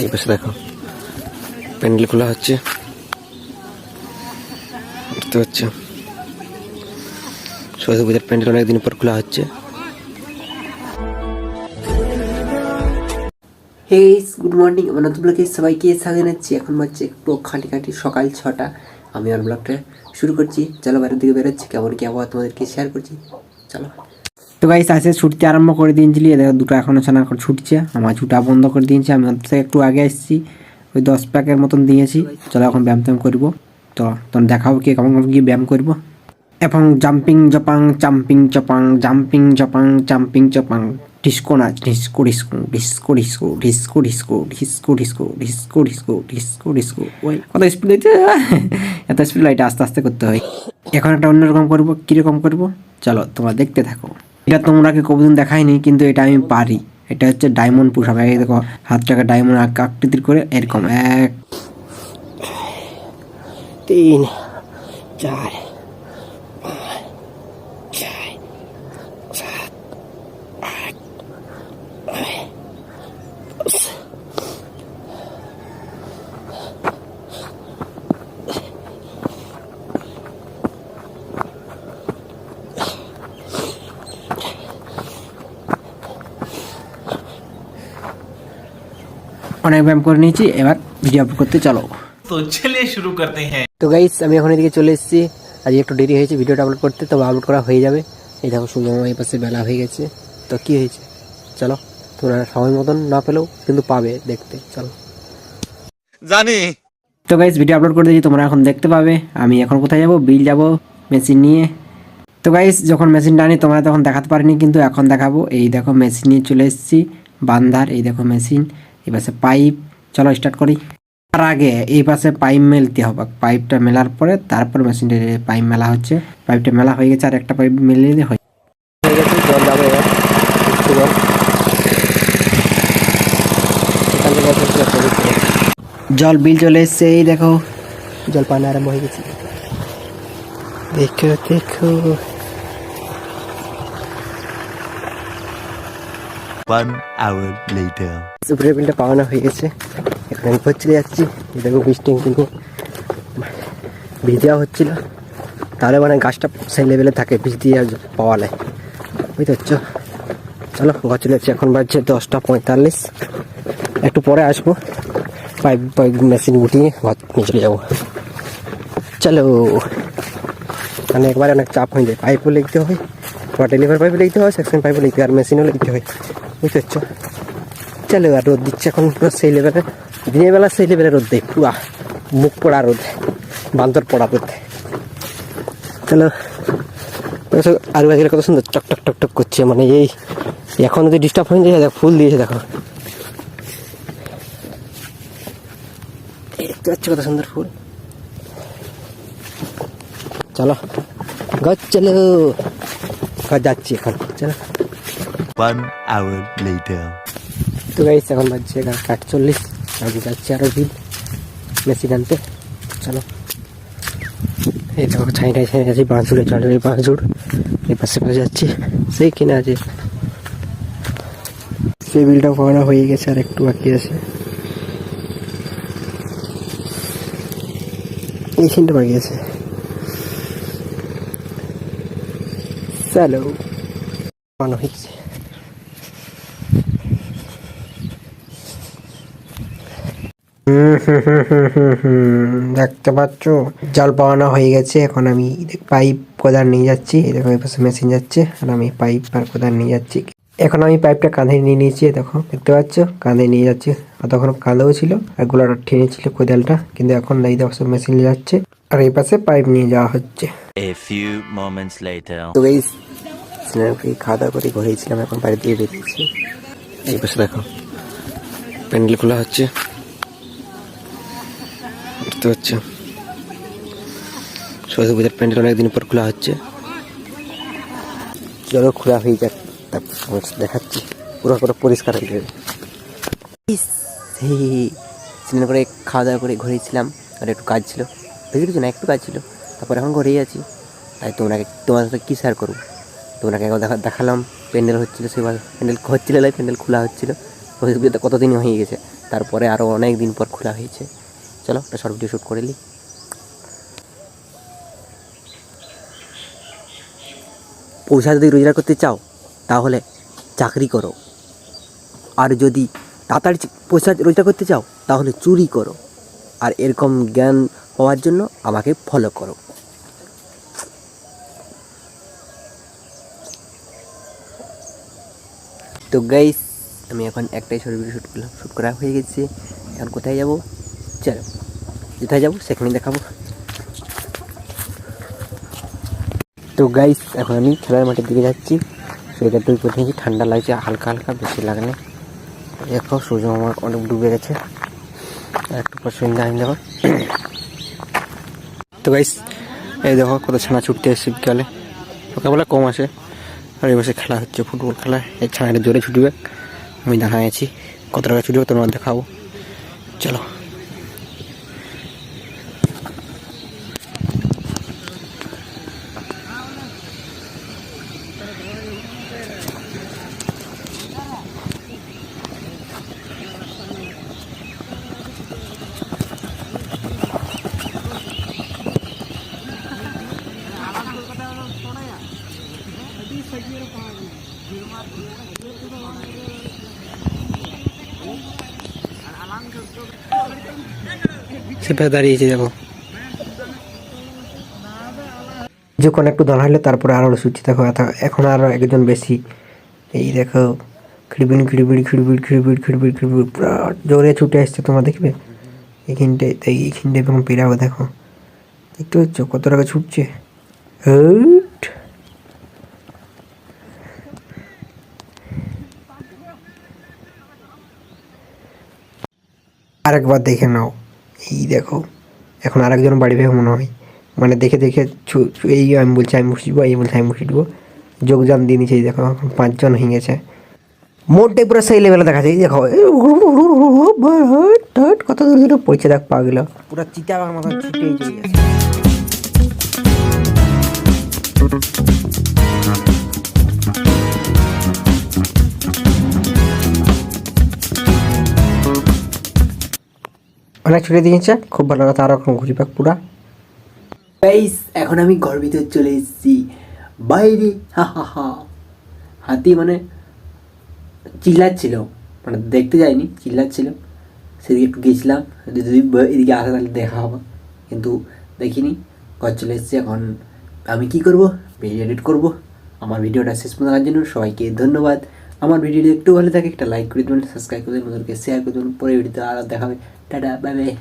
এই পাশে দেখো প্যান্ডেল খোলা হচ্ছে, দেখতে পাচ্ছ সরস্বতী পূজার প্যান্ডেল অনেকদিন পর খোলা হচ্ছে। হে গুড মর্নিং, আমার নতুন ব্লগে সবাইকে স্বাগত জানাচ্ছি। এখন বাজছে একটু খাঁটি সকাল 6টা। আমি আমার ব্লগটা শুরু করছি। চলো বাইরের দিকে বেরোচ্ছি, কেমন কি আবহাওয়া তোমাদেরকে শেয়ার করছি। চলো তো গাইস, আসে ছুটতে আরম্ভ করে দিয়েছিলি, দেখো দুটো এখনো ছানা করে ছুটছে। আমার ছুটা বন্ধ করে দিয়েছি, আমি ওর থেকে একটু আগে এসেছি, ওই 10 প্যাকের মতন দিয়েছি। চলো এখন ব্যায়াম ট্যায়াম করবো, তো তখন দেখাবো কি কেমন কি ব্যায়াম করবো। এবং জাম্পিং জপাং চাম্পিং চপাং জাম্পিং জপাং চাম্পিং চপাং ডিস্কো নাচ disco disco disco disco disco disco disco disco disco disco disco disco. ওই কত স্পিড হয়েছে, এত স্পিড লাইট আস্তে আস্তে করতে হয়। এখন একটা অন্যরকম করবো, কীরকম করবো চলো তোমরা দেখতে থাকো। এটা তোমরা কি কবদিন দেখায়নি, কিন্তু এটা আমি পারি। এটা হচ্ছে ডায়মন্ড পুশ আপ। এই দেখো হাতটাকে ডায়মন্ড আকৃতির করে এরকম 1 3 4 অনেক ব্যায়াম করে নিয়েছি, এবার ভিডিও আপলোড করতে চলো। তো চলিয়ে শুরু করতে হ্যাঁ। তো গাইস, আমি এখন এদিকে চলে এসেছি। আজকে একটু দেরি হয়েছে ভিডিওটা আপলোড করতে, তবে আপলোড করা হয়ে যাবে। এই দেখো সূর্য এই পাশে বেলা হয়ে গেছে। তো কি হয়েছে চলো, তোমরা সময় মতন না পেলেও কিন্তু পাবে দেখতে, চলো জানি। তো গাইস, ভিডিও আপলোড করে দিয়েছি, তোমরা এখন দেখতে পাবে। আমি এখন কোথায় যাব, বিল যাব মেশিন নিয়ে। তো গাইস, যখন মেশিনটা আনি তোমরা তখন দেখাতে পারিনি, কিন্তু এখন দেখাবো। এই দেখো মেশিন নিয়ে চলে এসেছি বান্ধার। এই দেখো মেশিন, এই পাশে পাইপ। চলো স্টার্ট করি। তার আগে এই পাশে পাইপ মেলতে হবে, পাইপটা মেলার পরে তারপর মেশিনটা পাইপ মেলা হচ্ছে। পাইপটা মেলা হয়ে গেছে, আর একটা পাইপ মেলে দিলে হয়ে গেছে। জল যাবে এবার, জল বিল চলে এসছে। এই দেখো জল পানি আরম্ভ হয়ে গেছে, দেখো দেখো। 1 hour later. সুপারের বিলটা পাওয়ানো হয়ে গেছে, এখন আমি পৌঁছে যাচ্ছি। এই দেখো বৃষ্টি কিন্তু ভিজা হচ্ছিল, তাহলে মানে গাছটা সেই লেভেলে থাকে, বীজ দিয়ে পাওয়া নেয়, বুঝতে পারছো। চলো ঘর চলে যাচ্ছি, এখন বাজছে 10:45। একটু পরে আসবো, পাইপ মেশিন গুটিয়ে ঘর নিয়ে চলে যাবো। চলো, মানে একবারে অনেক চাপ হয়ে যায়। পাইপও লিখতে হয়, বা ডেলিভারি পাইপও লিখতে হয়, সেকশন পাইপও লিখতে হয়, আর মেশিনও লিখতে হয়, বুঝতে পারছো। চলো, আর রোদ দিচ্ছে এখন পুরো সেই লেভেলে, দিনের বেলা সেই লেভেলে রোদ দেয়, পুরা মুখ পড়া রোদ, বান্দর পড়া রোদ। চলো, আরু গাছগুলো কত সুন্দর টক টক টক করছে, মানে এই এখন যদি ডিস্টার্ব হয়ে যায়, ফুল দিয়েছে দেখো, দেখতে পাচ্ছ কত সুন্দর ফুল। চলো গাছ, চলো গাছ যাচ্ছি এখন, চলো। 1 hour later. তো গাইস, এখন বাজছে 8:40। আমি যাচ্ছি আরো বিল মেশিন আনতে, চলো। এই দেখো ছাইটাই ছাই আছে, বাঁশঝুড়ে চলে, বাঁশঝুড় এই পাশে পাশে যাচ্ছি, সেই কিনে আছে। সেই বিলটা পাওয়া হয়ে গেছে, আর একটু বাকি আছে। এই সিনটা বাকি আছে, চলো পাওয়া হয়ে গেছে। দেখতে পাচ্ছ জল পাওয়ানো হয়ে গেছে। এখন আমি পাইপ কোদাল নিয়ে যাচ্ছি, দেখো এই পাশে মেশিন যাচ্ছে, আর আমি পাইপ আর কোদাল নিয়ে যাচ্ছি। এখন আমি পাইপটা কাঁধে নিয়ে নিয়েছি, দেখো দেখতে পাচ্ছ কাঁধে নিয়ে যাচ্ছি। আর তখন কাঁধেও ছিল, আর গোলাটা টেনেছিল কোদালটা, কিন্তু এখন এই দেখো মেশিন নিয়ে যাচ্ছে, আর এই পাশে পাইপ নিয়ে যাওয়া হচ্ছে। A few moments later. তো এই খাওয়া দাওয়া করে ঘুরেছিলাম, এখন বাড়ি দিয়ে বেরিয়েছি। এই পাশে দেখো প্যান্ডেল খোলা হচ্ছে, দেখতে পাচ্ছ সরস্বতী পূজার প্যান্ডেল অনেকদিন পর খোলা হচ্ছে। চলো খোলা হয়ে যাক, তারপর দেখাচ্ছি, পুরো পুরো পরিষ্কার হয়ে যাবে। সেই সিনেমা করে খাওয়া দাওয়া করে ঘুরেছিলাম, আর একটু কাজ ছিল, বেশি কিছু না, একটু কাজ ছিল। তারপর এখন ঘরেই আছি, তাই তোমার সাথে কী শেয়ার করবো। তোমাকে একবার দেখালাম প্যান্ডেল হচ্ছিলো, সেবার প্যান্ডেল হচ্ছিল, প্যান্ডেল খোলা হচ্ছিলো। কতদিন হয়ে গেছে, তারপরে আরও অনেক দিন পর খোলা হয়েছে। চলো একটা শর্ট ভিডিও শ্যুট করে নিই। পয়সা যদি রোজগার করতে চাও তাহলে চাকরি করো, আর যদি তাড়াতাড়ি পয়সা রোজগার করতে চাও তাহলে চুরি করো, আর এরকম জ্ঞান পাওয়ার জন্য আমাকে ফলো করো। তো গাইস আমি এখন একটাই শর্ট ভিডিও শ্যুট করলাম, শ্যুট করা হয়ে গেছে। এখন কোথায় যাব? চলো কোথায় যাবো সেখানে দেখাবো। তো গাইস এখন আমি খেলার মাঠের দিকে যাচ্ছি। সোয়েটার টুই পরে নিয়েছি, ঠান্ডা লাগছে হালকা হালকা, বেশি লাগে না। দেখো সূর্য আমার অনেক ডুবে গেছে, একটু পর সন্ধ্যা হয়ে যাবে। তো গাইস এই দেখো কত ছানা ছুটতে এসছে বিকালে, সকালবেলা কম আসে, আর এই বসে খেলা হচ্ছে ফুটবল খেলা। এই ছানাটা জোরে ছুটবে, আমি দাঁড়ায় আছি, কত টাকা ছুটবে তোমার দেখাবো। চলো সেটা দাঁড়িয়েছে দেখো, যখন একটু দাঁড়াইলে তারপরে আরো ছুটছে। দেখো এখন আরো একজন বেশি, এই দেখো খিড়বিড় খিড়বিড় খিড়বিড় খিড়বিড় খিড়বিড় খিড়বিড় পুরো জোরে ছুটে আসছে। তোমরা দেখবে এইখানটায়, এইখানটায় এবং পেরাবো। দেখো দেখতে পাচ্ছ কত টাকা ছুটছে। আরেকবার দেখে নাও, এই দেখো এখন আরেকজন বাড়ি ভেবে মনে হয়, মানে দেখে দেখে এই আমি বলছি আমি বসিব, এই বলছি আমি বসিব, যোগদান দিয়ে নিচ্ছে। দেখো এখন 5 জন হয়ে গেছে, মোটটাই পুরো সেই লেভেলে দেখা যায়। দেখো কত দূর দূরে পড়ছে, দেখ পা গেল পুরো চিতাবাঘ মতন ছুটেই চলে গেছে। অনেক ছুটে দিয়েছে, খুব ভালো কথা। আর এখন ঘুরি পাক পুরা। গাইস এখন আমি ঘর ভিতর চলে এসেছি, বাইরে হাতি মানে চিল্লাচ্ছিল, মানে দেখতে যাইনি, চিল্লাচ্ছিল। সেদিকে একটু গেছিলাম, যদি এদিকে আসে তাহলে দেখা হবে, কিন্তু দেখিনি। ঘর চলে এসেছি। এখন আমি কি করব? ভিডিও এডিট করব। আমার ভিডিওটা শেষ পর্যন্ত দেখার জন্য সবাইকে ধন্যবাদ। আমার ভিডিওটি একটু ভালো থাকে একটা লাইক করে দেবেন, সাবস্ক্রাইব করে দেবেন, ওদেরকে শেয়ার করে দেবেন। পরে ভিডিওতে আরও দেখাবে। Tata, bye bye.